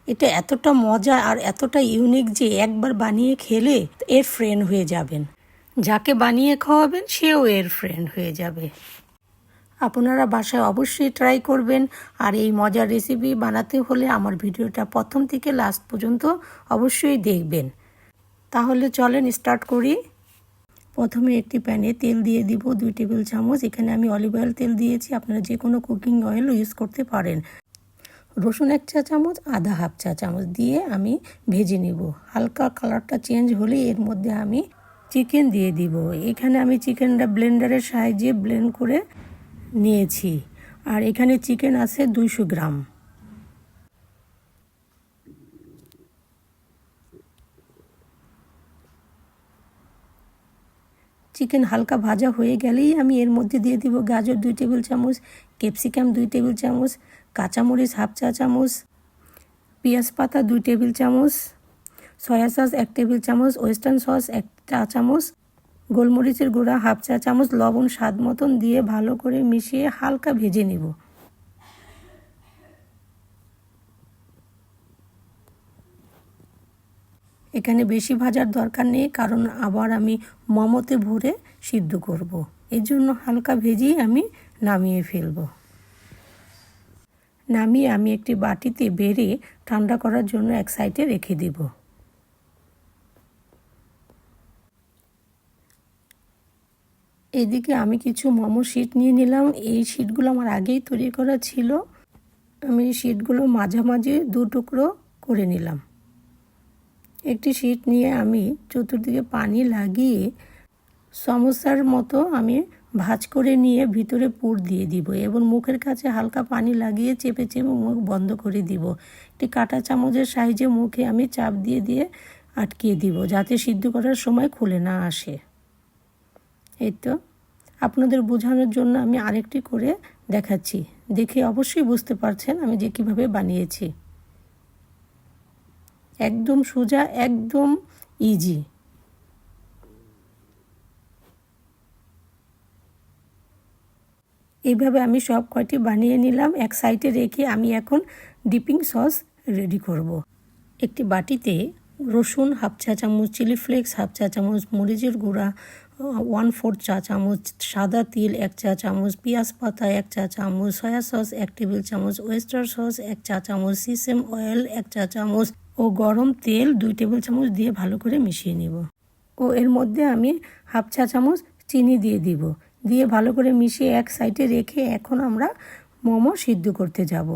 এটা এতটা মজা আর এতটা ইউনিক যে একবার বানিয়ে খেলে এর ফ্রেন্ড হয়ে যাবেন। যাকে বানিয়ে খাওয়াবেন সেও এর ফ্রেন্ড হয়ে যাবে। আপনারা বাসায় অবশ্যই ট্রাই করবেন। আর এই মজার রেসিপি বানাতে হলে আমার ভিডিওটা প্রথম থেকে লাস্ট পর্যন্ত অবশ্যই দেখবেন। তাহলে চলেন স্টার্ট করি। প্রথমে একটি প্যানে তেল দিয়ে দিব 2 টেবিল চামচ। এখানে আমি অলিভ অয়েল তেল দিয়েছি, আপনারা যে কোনো কুকিং অয়েল ইউজ করতে পারেন। রসুন 1 চা চামচ, আদা হাফ চা চামচ দিয়ে আমি ভেজে নিব। হালকা কালারটা চেঞ্জ হলে এর মধ্যে আমি চিকেন দিয়ে দিব। এখানে আমি চিকেনটা ব্লেন্ডারের সাহায্যে ব্লেন্ড করে নিয়েছি। আর এখানে চিকেন আছে 200 গ্রাম। চিকেন হালকা ভাজা হয়ে গেলেই আমি এর মধ্যে দিয়ে দিব গাজর 2 টেবিল চামচ, ক্যাপসিকাম 2 টেবিল চামচ, কাঁচামরিচ হাফ চা চামচ, পেঁয়াজ পাতা 2 টেবিল চামচ, সয়া সস 1 টেবিল চামচ, ওয়েস্টার্ন সস 1 চা চামচ, গোলমরিচের গুঁড়া হাফ চা চামচ, লবণ স্বাদ মতন দিয়ে ভালো করে মিশিয়ে হালকা ভেজে নিব। এখানে বেশি ভাজার দরকার নেই, কারণ আবার আমি মোমোতে ভরে সিদ্ধ করব। এর জন্য হালকা ভেজেই আমি নামিয়ে ফেলব। নামিয়ে আমি একটি বাটিতে বেড়ে ঠান্ডা করার জন্য এক সাইডে রেখে দেব। এদিকে আমি কিছু মোমো শিট নিয়ে নিলাম। এই শিটগুলো আমার আগেই তৈরি করা ছিল। আমি শিটগুলো মাঝামাঝি 2 টুকরো করে নিলাম। একটি শিট নিয়ে আমি চতুর্দিকে পানি লাগিয়ে সমোসার মতো আমি ভাঁজ করে নিয়ে ভিতরে পুর দিয়ে দিব এবং মুখের কাছে হালকা পানি লাগিয়ে চেপে চেপে মুখ বন্ধ করে দিব। একটি কাঁটা চামচের সাহায্যে মুখে আমি চাপ দিয়ে দিয়ে আটকিয়ে দিব, যাতে সিদ্ধ করার সময় খুলে না আসে। এই তো আপনাদের বোঝানোর জন্য আমি আরেকটি করে দেখাচ্ছি। দেখে অবশ্যই বুঝতে পারছেন আমি যে কীভাবে বানিয়েছি। একদম সোজা, একদম ইজি। এইভাবে আমি সব কয়টি বানিয়ে নিলাম। এক সাইডে রেখে আমি এখন ডিপিং সস রেডি করব। একটি বাটিতে রসুন হাফ চা চামচ, চিলি ফ্লেক্স হাফ চা চামচ, মরিচের গুঁড়া 1/4 চা চামচ, সাদা তিল 1 চা চামচ, পেঁয়াজ পাতা 1 চা চামচ, সয়া সস 1 টেবিল চামচ, ওয়েস্টার সস 1 চা চামচ, সিসেম অয়েল 1 চা চামচ ও গরম তেল 2 টেবিল চামচ দিয়ে ভালো করে মিশিয়ে নিব। ও এর মধ্যে আমি হাফ চা চামচ চিনি দিয়ে দিব। দিয়ে ভালো করে মিশিয়ে এক সাইডে রেখে এখন আমরা মোমো সিদ্ধ করতে যাব।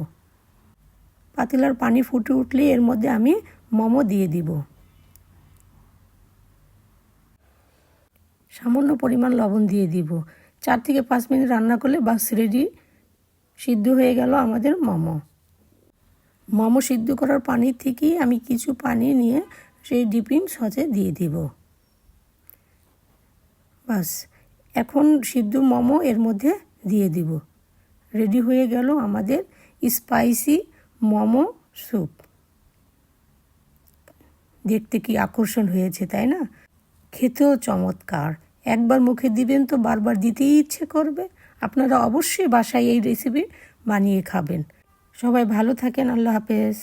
পাতিলার পানি ফুটে উঠলে এর মধ্যে আমি মোমো দিয়ে দিব। সামান্য পরিমাণ লবণ দিয়ে দিব। 4 থেকে 5 মিনিট রান্না করলে বাস রেডি, সিদ্ধ হয়ে গেল আমাদের মোমো। মোমো সিদ্ধ করার পানি থেকেই আমি কিছু পানি নিয়ে সেই ডিপিং সসে দিয়ে দিব। বাস এখন সিদ্ধ মোমো এর মধ্যে দিয়ে দিব। রেডি হয়ে গেল আমাদের স্পাইসি মোমো স্যুপ। দেখতে কি আকর্ষণ হয়েছে, তাই না? খেতেও চমৎকার। একবার মুখে দিবেন তো বারবার দিতেই ইচ্ছে করবে। আপনারা অবশ্যই বাসায় এই রেসিপি বানিয়ে খাবেন। সবাই ভালো থাকেন। আল্লাহ হাফেজ।